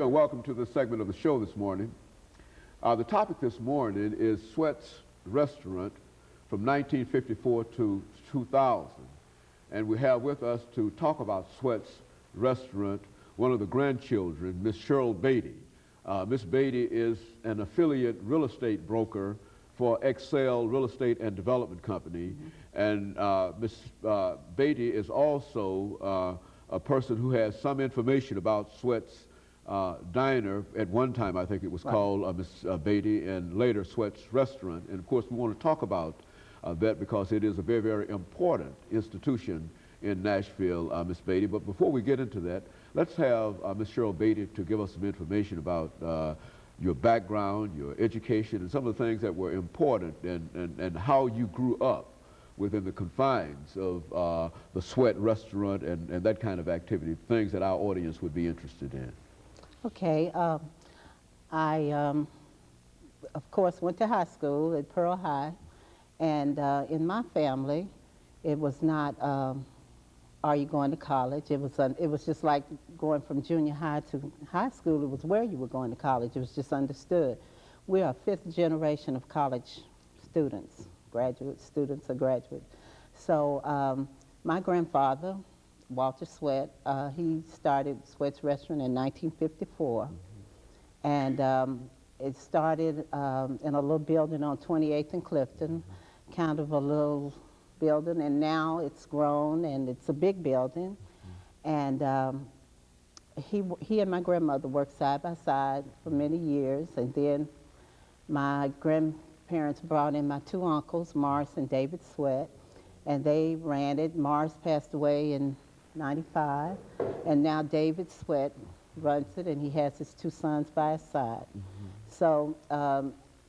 Welcome to this segment of the show this morning. The topic this morning is Swett's Restaurant from 1954 to 2000. And we have with us to talk about Swett's Restaurant one of the grandchildren, Miss Cheryl Beatty. Miss Beatty is an affiliate real estate broker for Excel Real Estate and Development Company. And Miss Beatty is also a person who has some information about Swett's Diner. At one time, I think it was called Miss Beatty, and later Swett's Restaurant. And of course, we want to talk about that because it is a very, very important institution in Nashville, Miss Beatty. But before we get into that, let's have Miss Cheryl Beatty to give us some information about your background, your education, and some of the things that were important, and how you grew up within the confines of the Swett Restaurant and that kind of activity, things that our audience would be interested in. Okay, I, of course, went to high school at Pearl High, and in my family, it was not, are you going to college? It was just like going from junior high to high school. It was where you were going to college. It was just understood. We are fifth generation of college students, graduate students or graduates. So my grandfather, Walter Swett, he started Swett's Restaurant in 1954. And it started in a little building on 28th and Clifton, kind of a little building, and now it's grown and it's a big building. And he and my grandmother worked side by side for many years, and then my grandparents brought in my two uncles, Morris and David Swett, and they ran it. Morris passed away in '95, and now David Swett runs it, and he has his two sons by his side. So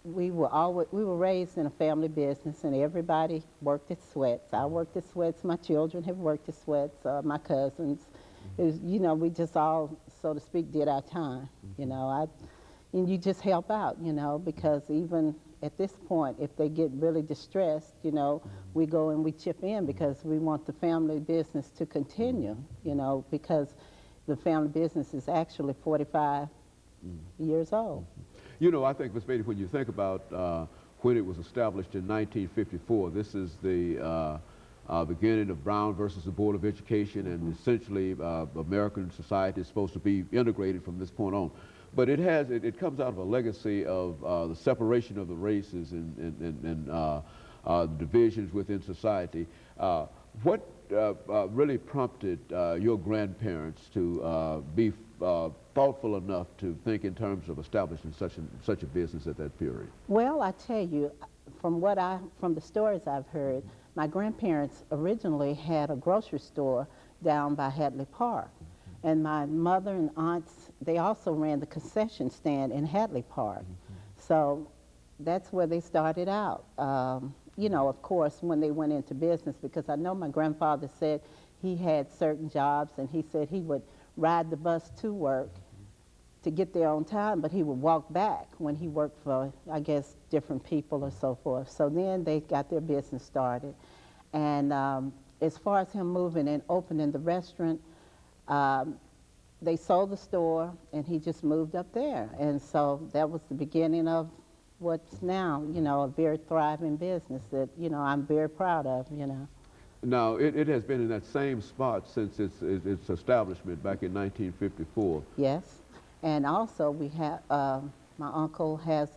we were raised in a family business, and everybody worked at Swett's. I worked at Swett's. My children have worked at Swett's. My cousins. It was, you know, we just all, so to speak, did our time. You know, and you just help out. You know, because even at this point, if they get really distressed, you know, we go and we chip in because we want the family business to continue, you know, because the family business is actually 45 years old. You know, I think, Ms. Beatty, when you think about when it was established in 1954, this is the beginning of Brown versus the Board of Education, and essentially American society is supposed to be integrated from this point on. But it comes out of a legacy of the separation of the races and divisions within society. What really prompted your grandparents to be thoughtful enough to think in terms of establishing such a business at that period? Well, I tell you, from the stories I've heard, my grandparents originally had a grocery store down by Hadley Park. And my mother and aunts, they also ran the concession stand in Hadley Park. So that's where they started out. You know, of course, when they went into business, because I know my grandfather said he had certain jobs, and he said he would ride the bus to work to get there on time, but he would walk back when he worked for, I guess, different people or so forth. So then they got their business started. And as far as him moving and opening the restaurant, they sold the store, and he just moved up there. And so that was the beginning of what's now, you know, a very thriving business that, you know, I'm very proud of, you know. Now, it has been in that same spot since its establishment back in 1954. Yes, and also we have, my uncle has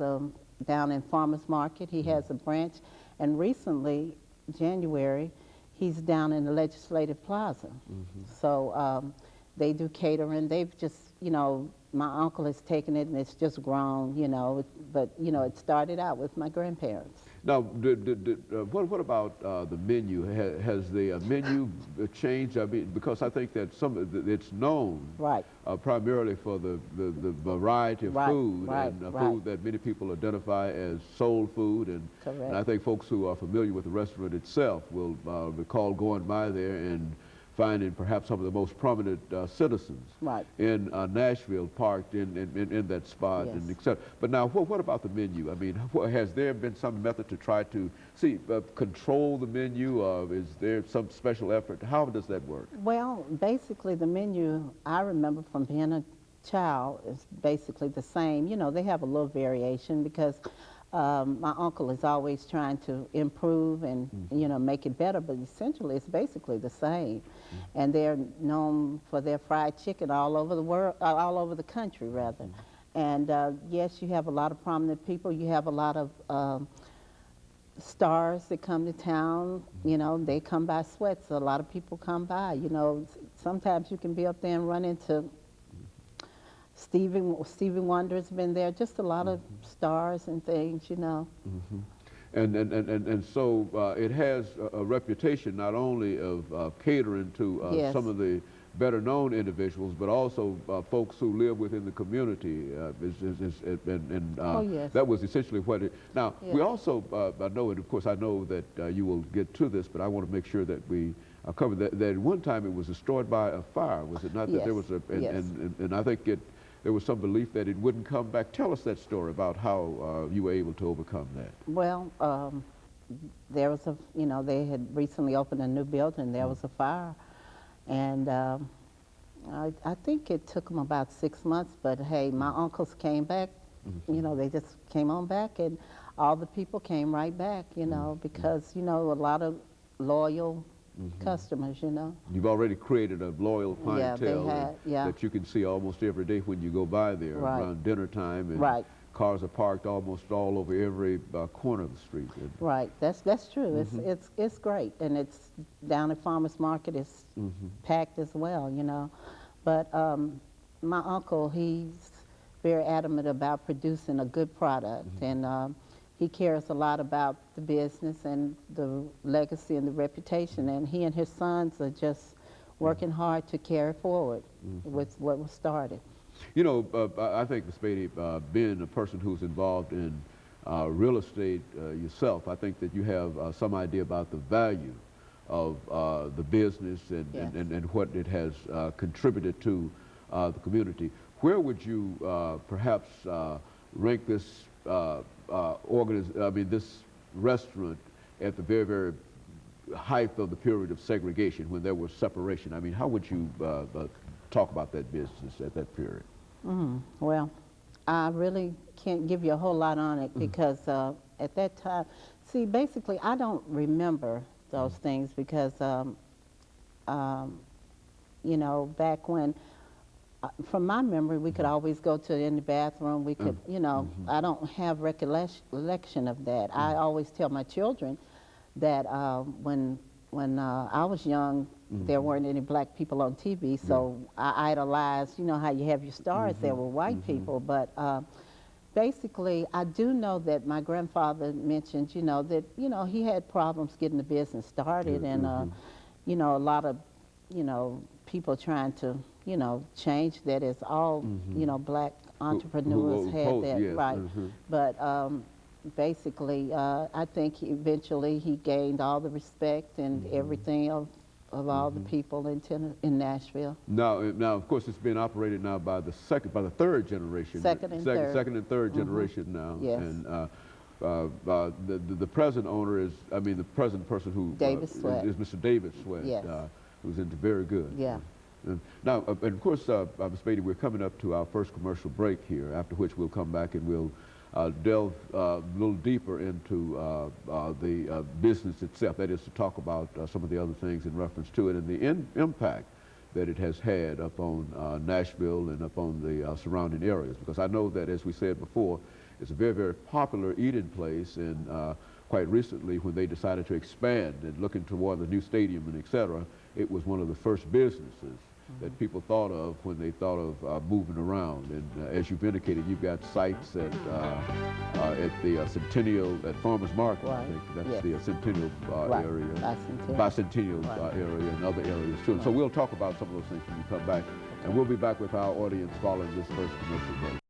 down in Farmers Market, he has a branch, and recently, January, he's down in the Legislative Plaza. So they do catering. They've just, you know, my uncle has taken it, and it's just grown, you know, but, you know, it started out with my grandparents. Now, what about the menu? Has the menu changed? I mean, because I think that it's known primarily for the variety of food, and food that many people identify as soul food, and I think folks who are familiar with the restaurant itself will recall going by there and finding perhaps some of the most prominent citizens in Nashville parked in that spot, and etc. But now, what about the menu? I mean, has there been some method to try to control the menu? Is there some special effort? How does that work? Well, basically the menu, I remember from being child is basically the same. You know, they have a little variation because my uncle is always trying to improve and, you know, make it better, but essentially it's basically the same. And they're known for their fried chicken all over the world, all over the country, rather. And yes, you have a lot of prominent people. You have a lot of stars that come to town. You know, they come by Swett, so a lot of people come by. You know, sometimes you can be up there and run into Stevie Wonder's been there, just a lot of stars and things, you know. And so it has a reputation not only of catering to Yes. some of the better known individuals, but also folks who live within the community. Oh, yes. That was essentially what it. Now, Yes. we also, I know, and of course I know that you will get to this, but I want to make sure that we cover that at one time it was destroyed by a fire, was it not? That Yes. there was a, Yes. and I think there was some belief that it wouldn't come back. Tell us that story about how you were able to overcome that. Well, there was a, you know, they had recently opened a new building. There was a fire. And I think it took them about 6 months, but hey, my uncles came back. You know, they just came on back, and all the people came right back, you know, because, you know, a lot of loyal customers, you know. You've already created a loyal clientele that you can see almost every day when you go by there around dinner time, and cars are parked almost all over every corner of the street. Right, that's true. It's great, and it's down at Farmers Market. It's packed as well, you know. But my uncle, he's very adamant about producing a good product, and he cares a lot about the business and the legacy and the reputation, and he and his sons are just working hard to carry forward with what was started. You know, I think, Ms. Beatty, being a person who's involved in real estate yourself, I think that you have some idea about the value of the business and what it has contributed to the community. Where would you perhaps rank this this restaurant at the very, very height of the period of segregation, when there was separation? I mean, how would you talk about that business at that period? Well, I really can't give you a whole lot on it because at that time, see, basically, I don't remember those things because, you know, back when, from my memory, we could always go to in the bathroom. We could, you know, I don't have recollection of that. I always tell my children that when I was young, there weren't any black people on TV, so I idolized, you know, how you have your stars there were white people. But basically, I do know that my grandfather mentioned, you know, that, you know, he had problems getting the business started, and, you know, a lot of, you know, people trying to, you know, change that, as all, you know, black entrepreneurs had that, right. But basically, I think eventually he gained all the respect and everything of all the people in Nashville. Now, of course, it's been operated now by the third generation. Second and third generation now. Yes. And the present owner is, the present person who Swett. is Mr. David Swett, yes. Who's into very good. Yeah. Now, and of course, Ms. Beatty, we're coming up to our first commercial break here, after which we'll come back and we'll delve a little deeper into the business itself. That is, to talk about some of the other things in reference to it and the impact that it has had upon Nashville and upon the surrounding areas. Because I know that, as we said before, it's a very, very popular eating place, and quite recently, when they decided to expand and looking toward the new stadium and et cetera, it was one of the first businesses that people thought of when they thought of moving around. And as you've indicated, you've got sites at the Centennial, at Farmers Market, I think that's the Centennial area, Bicentennial area, and other areas too. And so we'll talk about some of those things when we come back, and we'll be back with our audience following this first commercial break.